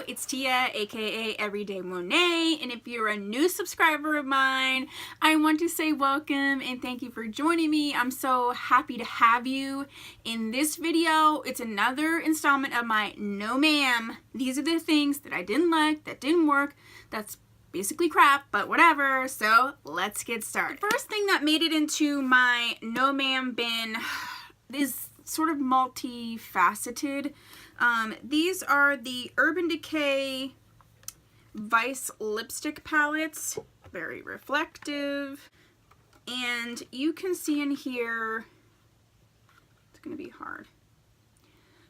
it's Tia, aka Everyday Monet, and if you're a new subscriber of mine, I want to say welcome and thank you for joining me. I'm so happy to have you. In this video, it's another installment of my No Ma'am. These are the things that I didn't like, that didn't work, that's basically crap, but whatever. So let's get started. The first thing that made it into my No Ma'am bin is sort of multifaceted. These are the Urban Decay Vice lipstick palettes, very reflective, and you can see in here, it's gonna be hard.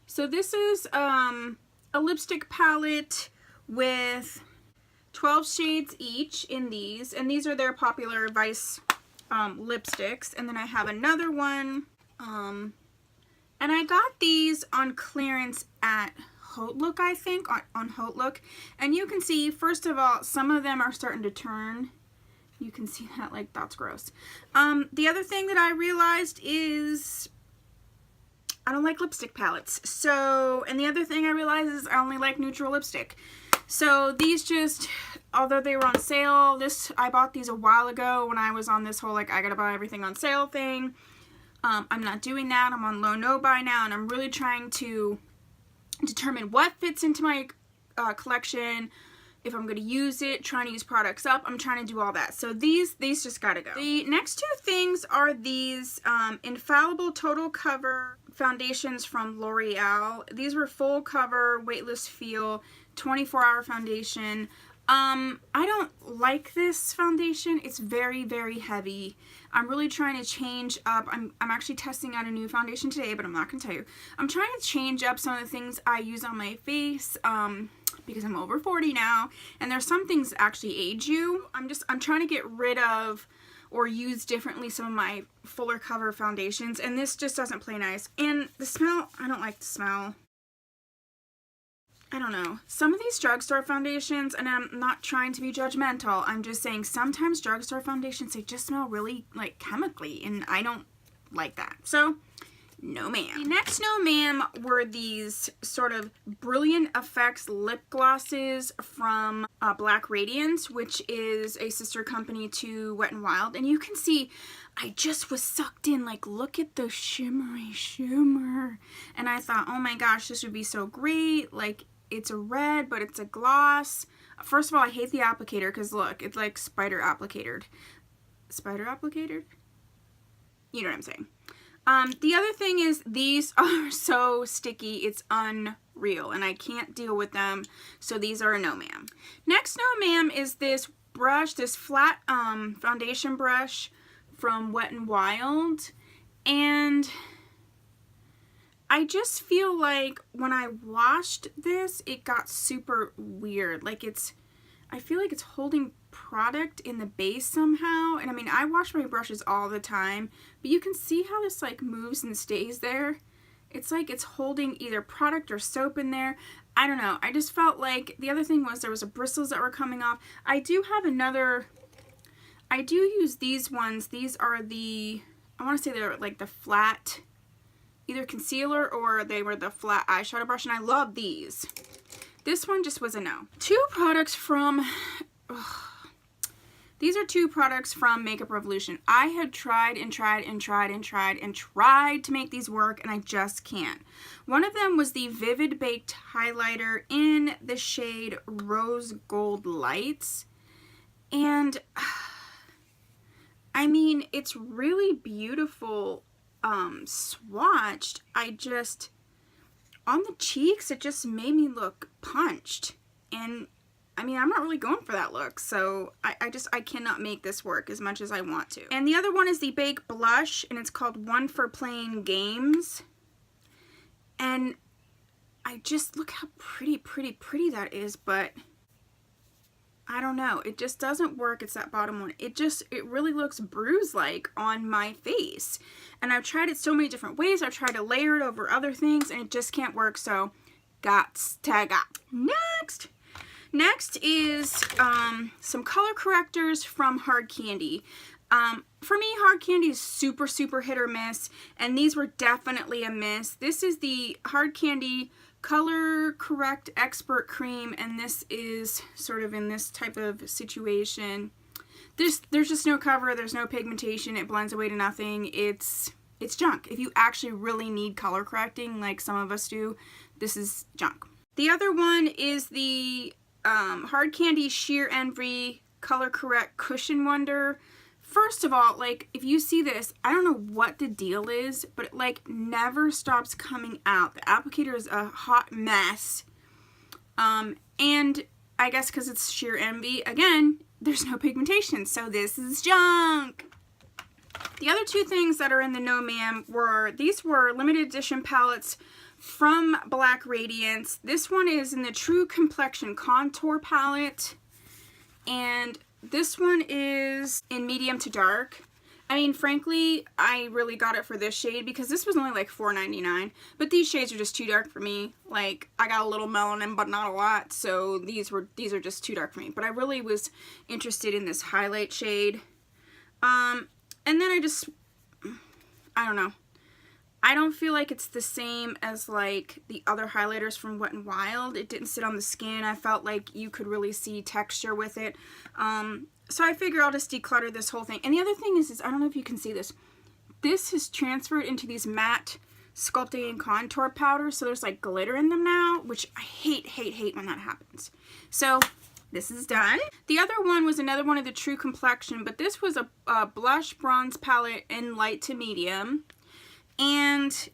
So this is a lipstick palette with 12 shades each in these, and these are their popular Vice lipsticks. And then I have another one, and I got these on clearance at Haute Look, I think, on Haute Look. And you can see, first of all, some of them are starting to turn. You can see that, like, that's gross. The other thing that I realized is I don't like lipstick palettes. So, and the other thing I realized is I only like neutral lipstick. So these just, although they were on sale, I bought these a while ago when I was on this whole, like, I gotta buy everything on sale thing. I'm not doing that. I'm on low no buy now, and I'm really trying to determine what fits into my collection, if I'm going to use it, trying to use products up. I'm trying to do all that. So these just gotta go. The next two things are these Infallible Total Cover foundations from L'Oreal. These were full cover, weightless feel, 24-hour foundation. I don't like this foundation. It's very, very heavy. I'm really trying to change up. I'm actually testing out a new foundation today, but I'm not going to tell you. I'm trying to change up some of the things I use on my face, because I'm over 40 now, and there's some things that actually age you. I'm trying to get rid of or use differently some of my fuller cover foundations, and this just doesn't play nice. And the smell, I don't like the smell. I don't know. Some of these drugstore foundations, and I'm not trying to be judgmental, I'm just saying sometimes drugstore foundations, they just smell really, like, chemically, and I don't like that. So, no ma'am. The next no ma'am were these sort of Brilliant Effects lip glosses from Black Radiance, which is a sister company to Wet n Wild, and you can see I just was sucked in, like, look at the shimmery shimmer, and I thought, oh my gosh, this would be so great. Like, it's a red, but it's a gloss. First of all, I hate the applicator because look, it's like spider applicated. Spider applicated? You know what I'm saying. The other thing is these are so sticky, it's unreal, and I can't deal with them, so these are a no ma'am. Next no ma'am is this brush, this flat foundation brush from Wet n Wild, and I just feel like when I washed this, it got super weird. Like, I feel like it's holding product in the base somehow. And I mean, I wash my brushes all the time, but you can see how this, like, moves and stays there. It's like it's holding either product or soap in there. I don't know. I just felt like the other thing was there was bristles that were coming off. I do use these ones. These are I want to say they're like the flat, either concealer or they were the flat eyeshadow brush, and I love these. This one just was a no. These are two products from Makeup Revolution. I had tried and tried and tried and tried and tried to make these work, and I just can't. One of them was the Vivid Baked Highlighter in the shade Rose Gold Lights, and I mean, it's really beautiful swatched. On the cheeks, it just made me look punched, and I mean, I'm not really going for that look, so I cannot make this work as much as I want to. And the other one is the Bake Blush, and it's called One for Playing Games, and I just, look how pretty that is, but I don't know, it just doesn't work. It's that bottom one. It really looks bruise-like on my face. And I've tried it so many different ways. I've tried to layer it over other things, and it just can't work, so gots to go. Next is some color correctors from Hard Candy. For me, Hard Candy is super hit or miss, and these were definitely a miss. This is the Hard Candy Color Correct Expert Cream, and this is sort of in this type of situation. There's just no cover, there's no pigmentation, it blends away to nothing. It's junk. If you actually really need color correcting, like some of us do, this is junk. The other one is the Hard Candy Sheer Envy Color Correct Cushion Wonder. First of all, like, if you see this, I don't know what the deal is, but it, like, never stops coming out. The applicator is a hot mess. And I guess because it's Sheer Envy, again, there's no pigmentation, so this is junk. The other two things that are in the No Ma'am these were limited edition palettes from Black Radiance. This one is in the True Complexion Contour palette, and this one is in medium to dark. I mean, frankly, I really got it for this shade because this was only like $4.99, but these shades are just too dark for me. Like, I got a little melanin, but not a lot, so these are just too dark for me. But I really was interested in this highlight shade. And then I don't know. I don't feel like it's the same as like the other highlighters from Wet n Wild. It didn't sit on the skin. I felt like you could really see texture with it. So I figure I'll just declutter this whole thing. And the other thing is I don't know if you can see this. This has transferred into these matte sculpting and contour powders. So there's like glitter in them now, which I hate when that happens. So this is done. The other one was another one of the True Complexion, but this was a blush bronze palette in light to medium. And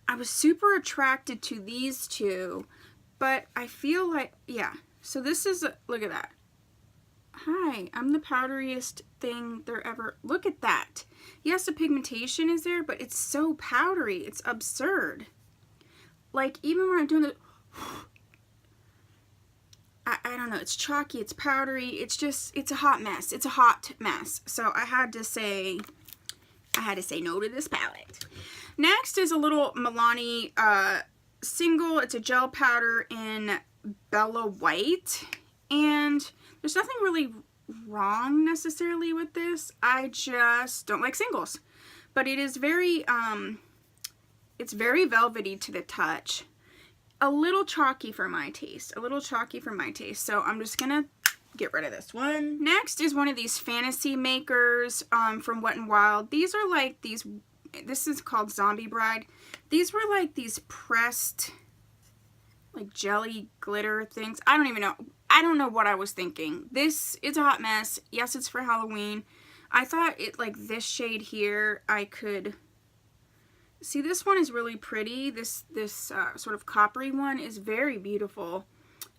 I was super attracted to these two, but I feel like, yeah. So this is, look at that. Hi, I'm the powderiest thing there ever. Look at that. Yes, the pigmentation is there, but it's so powdery. It's absurd. Like, even when I'm doing the, I don't know, it's chalky, it's powdery, it's just, it's a hot mess. It's a hot mess. So I had to say no to this palette. Next is a little Milani single. It's a gel powder in Bella White, and there's nothing really wrong necessarily with this. I just don't like singles, but it is very it's very velvety to the touch, a little chalky for my taste, so I'm just gonna get rid of this one. Next is one of these fantasy makers from Wet n Wild. These are like these, this is called Zombie Bride. These were like these pressed like jelly glitter things. I don't even know. I don't know what I was thinking. This is a hot mess. Yes, it's for Halloween. I thought it, like this shade here, I could see. This one is really pretty. This sort of coppery one is very beautiful.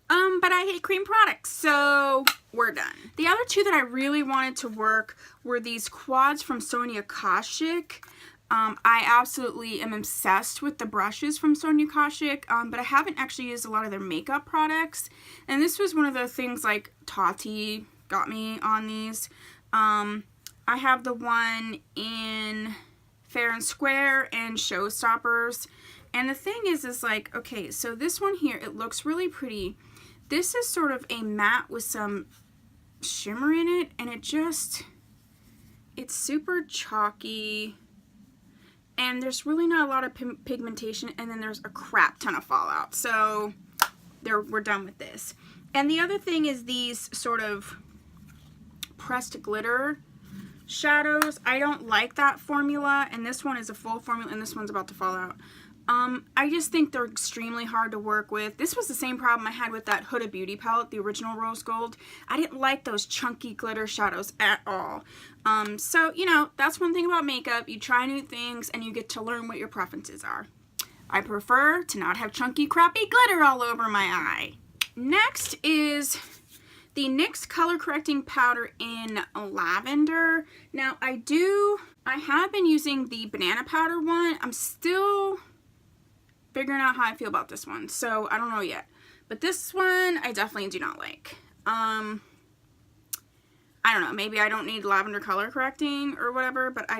But I hate cream products, so we're done. The other two that I really wanted to work were these quads from Sonia Kashuk. I absolutely am obsessed with the brushes from Sonia Kashuk, but I haven't actually used a lot of their makeup products. And this was one of the things like Tati got me on these. I have the one in Fair and Square and Showstoppers. And the thing is like, okay, so this one here, it looks really pretty. This is sort of a matte with some shimmer in it, and it's super chalky. And there's really not a lot of pigmentation, and then there's a crap ton of fallout. So we're done with this. And the other thing is these sort of pressed glitter shadows. I don't like that formula, and this one is a full formula, and this one's about to fall out. I just think they're extremely hard to work with. This was the same problem I had with that Huda Beauty palette, the original Rose Gold. I didn't like those chunky glitter shadows at all. So, you know, that's one thing about makeup. You try new things and you get to learn what your preferences are. I prefer to not have chunky, crappy glitter all over my eye. Next is the NYX Color Correcting Powder in Lavender. Now, I have been using the banana powder one. I'm still figuring out how I feel about this one, so I don't know yet. But this one, I definitely do not like. I don't know, maybe I don't need lavender color correcting or whatever, but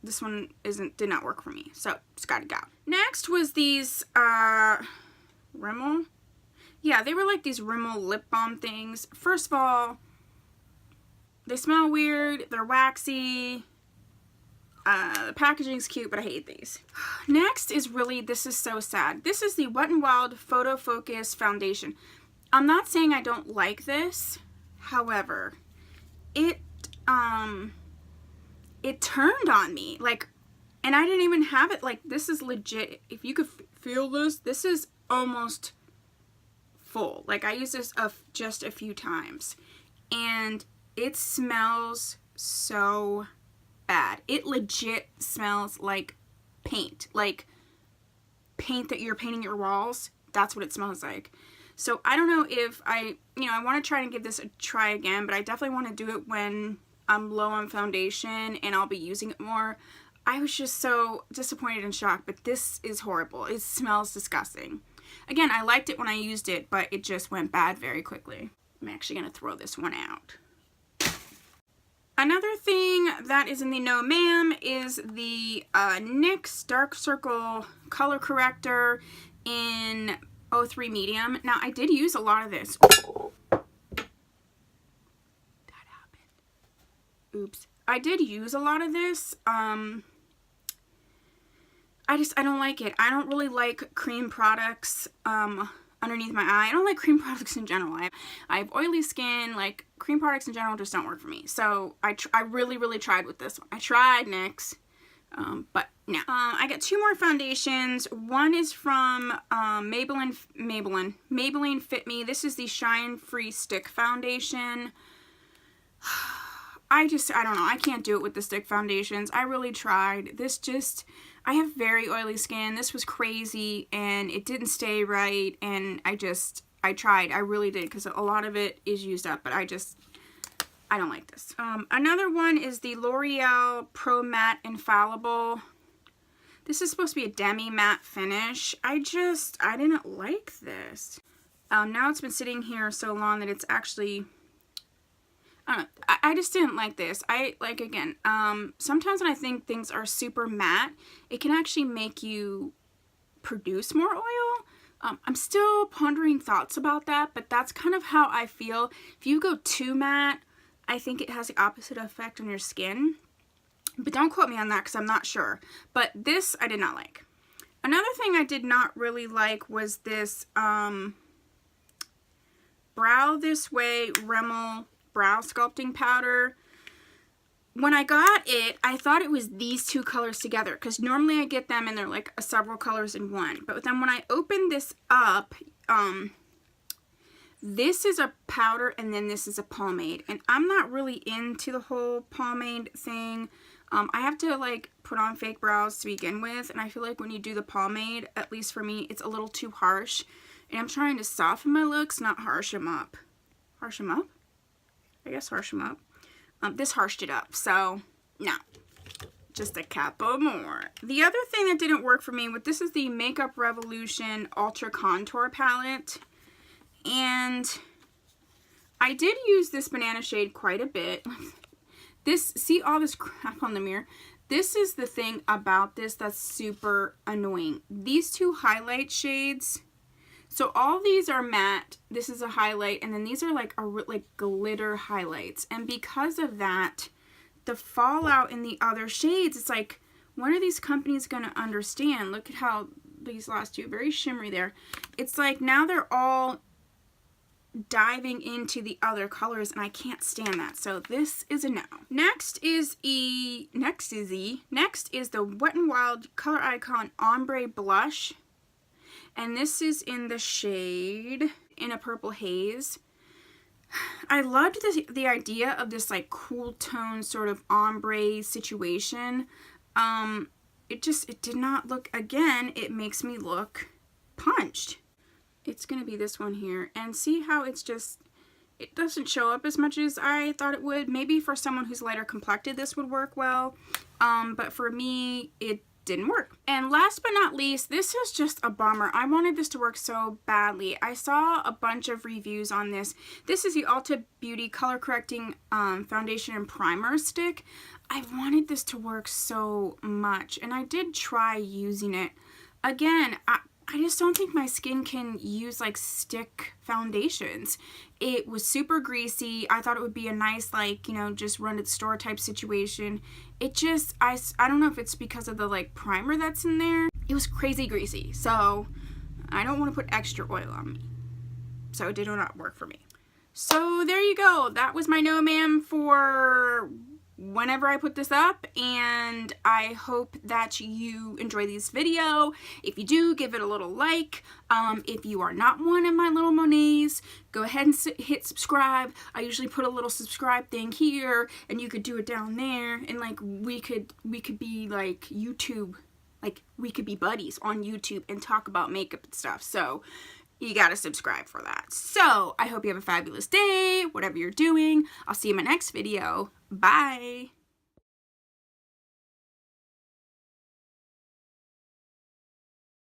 this one did not work for me, so it's gotta go. Next was these, Rimmel? Yeah, they were like these Rimmel lip balm things. First of all, they smell weird, they're waxy. The packaging's cute, but I hate these. Next is really, this is so sad. This is the Wet n Wild Photo Focus Foundation. I'm not saying I don't like this. However, it turned on me. Like, and I didn't even have it. Like, this is legit. If you could feel this is almost full. Like, I used this just a few times. And it smells so bad. It legit smells like paint. Like paint that you're painting your walls. That's what it smells like. So I don't know if I want to try and give this a try again, but I definitely want to do it when I'm low on foundation and I'll be using it more. I was just so disappointed and shocked, but this is horrible. It smells disgusting. Again, I liked it when I used it, but it just went bad very quickly. I'm actually going to throw this one out. Another thing that is in the no ma'am is the NYX Dark Circle Color Corrector in 03 Medium. Now, I did use a lot of this. That happened. Oops. I did use a lot of this. I don't like it. I don't really like cream products underneath my eye. I don't like cream products in general. I have oily skin. Like, cream products in general just don't work for me. So I really tried with this one. I tried NYX, but no. I got two more foundations. One is from Maybelline Fit Me. This is the Shine Free Stick Foundation. I don't know. I can't do it with the stick foundations. I really tried. I have very oily skin. This was crazy and it didn't stay right, and I tried. I really did, because a lot of it is used up, but I don't like this. Another one is the L'Oreal Pro Matte Infallible. This is supposed to be a demi matte finish. I didn't like this. Now it's been sitting here so long that it's actually, I don't know, I just didn't like this. Again, sometimes when I think things are super matte, it can actually make you produce more oil. I'm still pondering thoughts about that, but that's kind of how I feel. If you go too matte, I think it has the opposite effect on your skin. But don't quote me on that because I'm not sure. But this I did not like. Another thing I did not really like was this Brow This Way Rimmel Brow Sculpting Powder. When I got it, I thought it was these two colors together, because normally I get them and they're like several colors in one. But then when I opened this up, this is a powder and then this is a pomade. And I'm not really into the whole pomade thing. I have to like put on fake brows to begin with, and I feel like when you do the pomade, at least for me, it's a little too harsh. And I'm trying to soften my looks, not harsh them up. Harsh them up? I guess harsh them up. This harshed it up, so no, just a couple more. The other thing that didn't work for me, this is the Makeup Revolution Ultra Contour Palette, and I did use this banana shade quite a bit. See all this crap on the mirror? This is the thing about this that's super annoying. These two highlight shades, so all these are matte, this is a highlight, and then these are like glitter highlights. And because of that, the fallout in the other shades, it's like, when are these companies going to understand? Look at how these last two, very shimmery there. It's like now they're all diving into the other colors, and I can't stand that. So this is a no. Next is the Wet n Wild Color Icon Ombre Blush. And this is in the shade in a purple haze. I loved the idea of this like cool tone sort of ombre situation. It did not look, again, it makes me look punched. It's going to be this one here. And see how it doesn't show up as much as I thought it would. Maybe for someone who's lighter complected, this would work well. But for me, it didn't work. And last but not least, this is just a bummer. I wanted this to work so badly. I saw a bunch of reviews on this. This is the Ulta Beauty Color Correcting Foundation and Primer Stick. I wanted this to work so much, and I did try using it. Again, I just don't think my skin can use like stick foundations. It was super greasy. I thought it would be a nice, like, you know, just run to the store type situation. It just, I don't know if it's because of the like primer that's in there. It was crazy greasy. So I don't want to put extra oil on me. So it did not work for me. So there you go. That was my No Ma'am for whenever I put this up, and I hope that you enjoy this video. If you do, give it a little like. If you are not one of my little Monets, go ahead and hit subscribe. I usually put a little subscribe thing here, and you could do it down there, and like we could be like YouTube, like we could be buddies on YouTube and talk about makeup and stuff. So you gotta subscribe for that. So I hope you have a fabulous day, whatever you're doing. I'll see you in my next video. Bye.